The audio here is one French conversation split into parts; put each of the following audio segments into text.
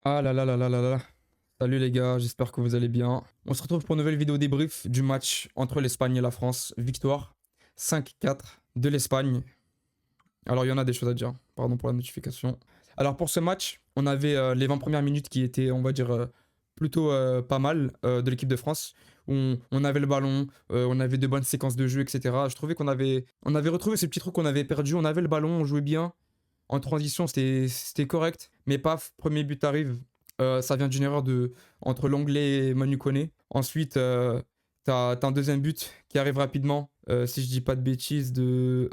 Ah là là là là là là. Salut les gars, j'espère que vous allez bien. On se retrouve pour une nouvelle vidéo débrief du match entre l'Espagne et la France. Victoire 5-4 de l'Espagne. Alors il y en a des choses à dire, pardon pour la notification. Alors pour ce match, on avait les 20 premières minutes qui étaient, on va dire, plutôt pas mal de l'équipe de France. On avait le ballon, on avait de bonnes séquences de jeu, etc. Je trouvais qu'on avait retrouvé ces petits trucs qu'on avait perdus. On avait le ballon, on jouait bien. En transition, c'était correct. Mais paf, premier but arrive. Ça vient d'une erreur entre l'anglais et Manu Koné. Ensuite, t'as un deuxième but qui arrive rapidement. Si je dis pas de bêtises, de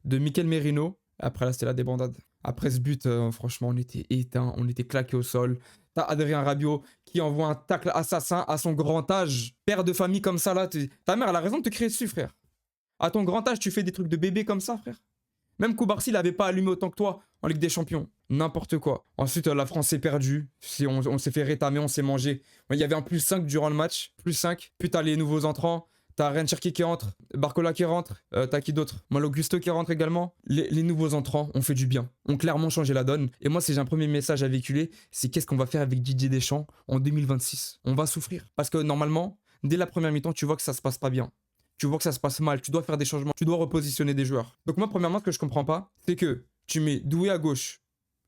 Mikel Merino. Après, là, c'était la débandade. Après ce but, franchement, on était éteint, on était claqué au sol. T'as Adrien Rabiot qui envoie un tacle assassin à son grand âge. Père de famille comme ça, là. Ta mère, elle a raison de te crier dessus, frère. À ton grand âge, tu fais des trucs de bébé comme ça, frère. Même Koubarsi l'avait pas allumé autant que toi en Ligue des Champions. N'importe quoi. Ensuite, la France s'est perdue. On s'est fait rétamer, on s'est mangé. Il y avait un plus 5 durant le match. Plus 5. Puis t'as les nouveaux entrants. T'as Ryan Cherki qui rentre. Barcola qui rentre. T'as qui d'autre? Malo Gusto qui rentre également. Les nouveaux entrants ont fait du bien. Ont clairement changé la donne. Et moi, si j'ai un premier message à véhiculer, c'est qu'est-ce qu'on va faire avec Didier Deschamps en 2026? On va souffrir. Parce que normalement, dès la première mi-temps, tu vois que ça se passe pas bien. Tu vois que ça se passe mal, tu dois faire des changements, tu dois repositionner des joueurs. Donc moi, premièrement, ce que je comprends pas, c'est que tu mets Doué à gauche.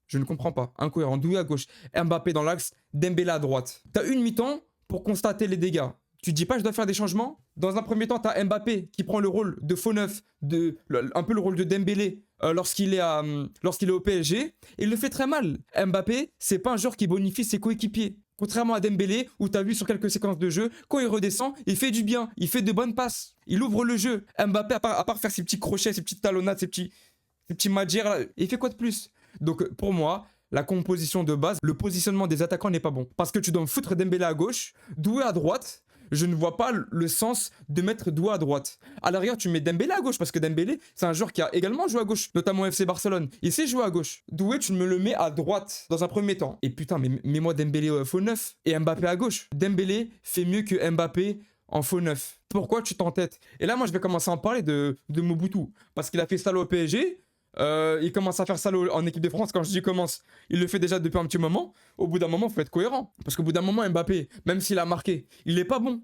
Je ne comprends pas. Incohérent. Doué à gauche, Mbappé dans l'axe, Dembélé à droite. T'as une mi-temps pour constater les dégâts. Tu te dis pas je dois faire des changements? Dans un premier temps, t'as Mbappé qui prend le rôle de faux neuf, un peu le rôle de Dembélé lorsqu'il est au PSG, et il le fait très mal. Mbappé, c'est pas un joueur qui bonifie ses coéquipiers. Contrairement à Dembélé, où tu as vu sur quelques séquences de jeu, quand il redescend, il fait du bien, il fait de bonnes passes, il ouvre le jeu. Mbappé, à part faire ses petits crochets, ses petites talonnades, ses petits magères, il fait quoi de plus? Donc pour moi, la composition de base, le positionnement des attaquants n'est pas bon. Parce que tu dois me foutre Dembélé à gauche, Doué à droite. Je ne vois pas le sens de mettre Doué à droite. À l'arrière, tu mets Dembélé à gauche parce que Dembélé, c'est un joueur qui a également joué à gauche, notamment au FC Barcelone. Il sait jouer à gauche. Doué, tu me le mets à droite dans un premier temps. Et putain, mais mets-moi Dembélé faux neuf et Mbappé à gauche. Dembélé fait mieux que Mbappé en faux neuf. Pourquoi tu t'entêtes? Et là, moi, je vais commencer à en parler de Mobutu. Parce qu'il a fait ça au PSG. Il commence à faire ça en équipe de France. Quand je dis commence, il le fait déjà depuis un petit moment. Au bout d'un moment, il faut être cohérent. Parce qu'au bout d'un moment, Mbappé, même s'il a marqué, il n'est pas bon.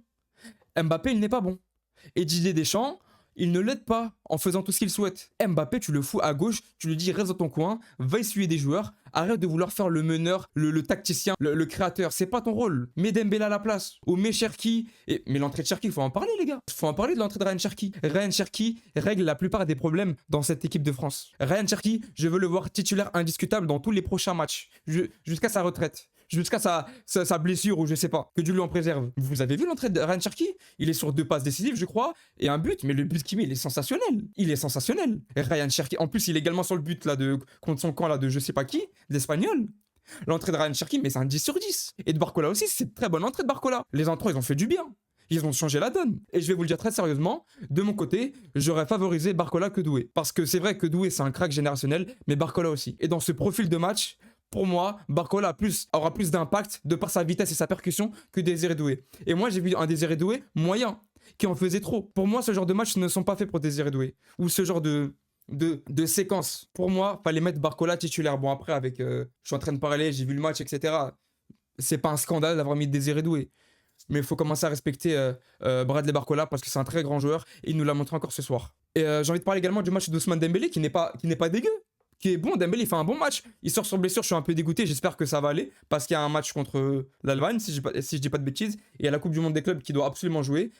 Mbappé, il n'est pas bon. Et Didier Deschamps, il ne l'aide pas en faisant tout ce qu'il souhaite. Mbappé, tu le fous à gauche, tu lui dis reste dans ton coin, va essuyer des joueurs, arrête de vouloir faire le meneur, le tacticien, le créateur. C'est pas ton rôle. Mets Dembélé à la place. Ou mets Cherki. Mais l'entrée de Cherki, il faut en parler, les gars. Il faut en parler de l'entrée de Ryan Cherki. Ryan Cherki règle la plupart des problèmes dans cette équipe de France. Ryan Cherki, je veux le voir titulaire indiscutable dans tous les prochains matchs. Jusqu'à sa retraite. Jusqu'à sa blessure ou je sais pas. Que Dieu lui en préserve. Vous avez vu l'entrée de Ryan Cherki? Il est sur 2 passes décisives, je crois, et un but. Mais le but qu'il met, il est sensationnel. Il est sensationnel. Et Ryan Cherki, en plus, il est également sur le but là contre son camp là de je sais pas qui, l'Espagnol. L'entrée de Ryan Cherki, mais c'est un 10 sur 10. Et de Barcola aussi, c'est une très bonne entrée de Barcola. Les entrants, ils ont fait du bien. Ils ont changé la donne. Et je vais vous le dire très sérieusement, de mon côté, j'aurais favorisé Barcola que Doué. Parce que c'est vrai que Doué, c'est un crack générationnel, mais Barcola aussi. Et dans ce profil de match, pour moi, Barcola aura plus d'impact de par sa vitesse et sa percussion que Désiré Doué. Et moi, j'ai vu un Désiré Doué moyen, qui en faisait trop. Pour moi, ce genre de matchs ne sont pas faits pour Désiré Doué. Ou ce genre de séquence. Pour moi, fallait mettre Barcola titulaire. Bon, après, je suis en train de parler, j'ai vu le match, etc. C'est pas un scandale d'avoir mis Désiré Doué. Mais il faut commencer à respecter Bradley Barcola parce que c'est un très grand joueur et il nous l'a montré encore ce soir. Et j'ai envie de parler également du match d'Ousmane Dembélé qui n'est pas dégueu. Qui est bon, Dembélé il fait un bon match. Il sort sur blessure, je suis un peu dégoûté, j'espère que ça va aller. Parce qu'il y a un match contre l'Allemagne, si je dis pas de bêtises. Et il y a la Coupe du Monde des clubs qui doit absolument jouer.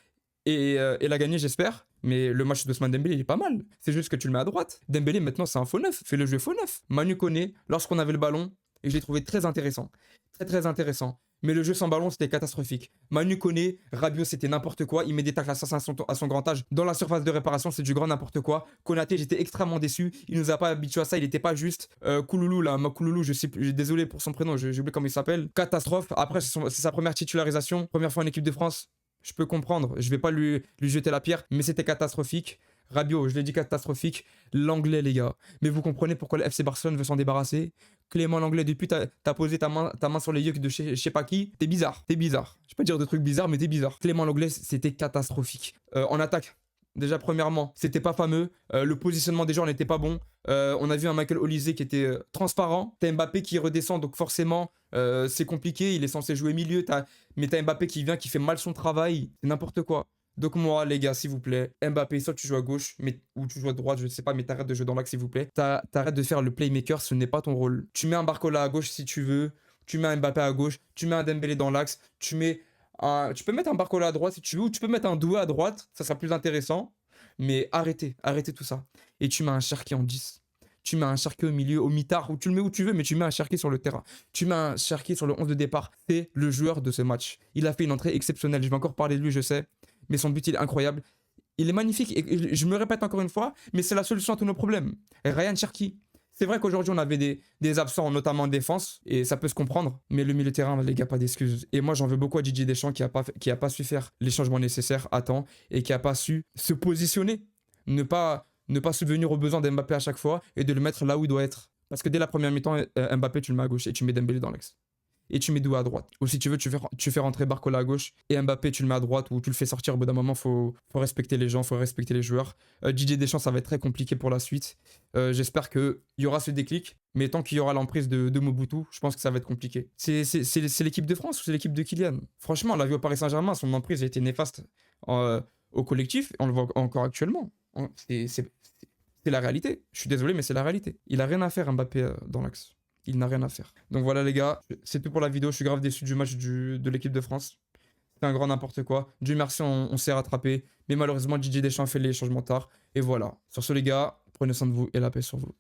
Et la gagner, j'espère. Mais le match d'Ousmane Dembélé, il est pas mal. C'est juste que tu le mets à droite. Dembélé, maintenant, c'est un faux neuf. Fais le jeu faux neuf. Manu Koné, lorsqu'on avait le ballon, et je l'ai trouvé très intéressant. Très, très intéressant. Mais le jeu sans ballon, c'était catastrophique. Manu Koné, Rabiot, c'était n'importe quoi. Il met des tacles assassins à son grand âge. Dans la surface de réparation, c'est du grand n'importe quoi. Konaté, j'étais extrêmement déçu. Il nous a pas habitués à ça. Il n'était pas juste. Kouloulou, là, Makouloulou, je sais plus. Désolé pour son prénom, j'ai oublié comment il s'appelle. Catastrophe. Après, c'est sa première titularisation. Première fois en équipe de France. Je peux comprendre. Je vais pas lui jeter la pierre. Mais c'était catastrophique. Rabiot, je l'ai dit catastrophique. L'anglais, les gars. Mais vous comprenez pourquoi le FC Barcelone veut s'en débarrasser? Clément Langlais, depuis t'as posé ta main sur les yeux de je sais pas qui, t'es bizarre. Je vais pas dire de trucs bizarres, mais t'es bizarre. Clément Langlais, c'était catastrophique. En attaque, Déjà, premièrement, c'était pas fameux. Le positionnement des joueurs n'était pas bon. On a vu un Michael Olise qui était transparent. T'as Mbappé qui redescend, donc forcément, c'est compliqué. Il est censé jouer milieu. Mais t'as Mbappé qui vient, qui fait mal son travail. C'est n'importe quoi. Donc moi, les gars, s'il vous plaît, Mbappé, soit tu joues à gauche, ou tu joues à droite, je sais pas, mais t'arrêtes de jouer dans l'axe, s'il vous plaît. T'arrêtes de faire le playmaker, ce n'est pas ton rôle. Tu mets un Barcola à gauche si tu veux. Tu mets un Mbappé à gauche. Tu mets un Dembélé dans l'axe. Tu peux mettre un Barcola à droite si tu veux, ou tu peux mettre un Doué à droite, ça sera plus intéressant. Mais arrêtez tout ça. Et tu mets un Cherki en 10. Tu mets un Cherki au milieu, au mitard, ou tu le mets où tu veux, mais tu mets un Cherki sur le terrain. Tu mets un Cherki sur le 11 de départ. C'est le joueur de ce match. Il a fait une entrée exceptionnelle. Je vais encore parler de lui, je sais. Mais son but, il est incroyable. Il est magnifique. Et je me répète encore une fois, mais c'est la solution à tous nos problèmes. Et Ryan Cherki. C'est vrai qu'aujourd'hui, on avait des absents, notamment en défense, et ça peut se comprendre, mais le milieu de terrain, les gars, pas d'excuses. Et moi, j'en veux beaucoup à Didier Deschamps qui a pas su faire les changements nécessaires à temps et qui a pas su se positionner. Ne pas subvenir aux besoins d'Mbappé à chaque fois et de le mettre là où il doit être. Parce que dès la première mi-temps, Mbappé, tu le mets à gauche et tu mets Dembélé dans l'axe. Et tu mets Doué à droite. Ou si tu veux, tu fais rentrer Barcola à gauche et Mbappé, tu le mets à droite ou tu le fais sortir. Au bout d'un moment, faut respecter les gens, faut respecter les joueurs. Didier Deschamps, ça va être très compliqué pour la suite. J'espère qu'il y aura ce déclic, mais tant qu'il y aura l'emprise de Mobutu, je pense que ça va être compliqué. C'est l'équipe de France ou c'est l'équipe de Kylian? Franchement, on l'a vu au Paris Saint-Germain, son emprise a été néfaste au collectif et on le voit encore actuellement. C'est la réalité. Je suis désolé, mais c'est la réalité. Il a rien à faire, Mbappé, dans l'axe. Il n'a rien à faire. Donc voilà les gars, c'est tout pour la vidéo. Je suis grave déçu du match de l'équipe de France. C'est un grand n'importe quoi. Dieu merci, on s'est rattrapé. Mais malheureusement, Didier Deschamps fait les changements tard. Et voilà. Sur ce les gars, prenez soin de vous et la paix sur vous.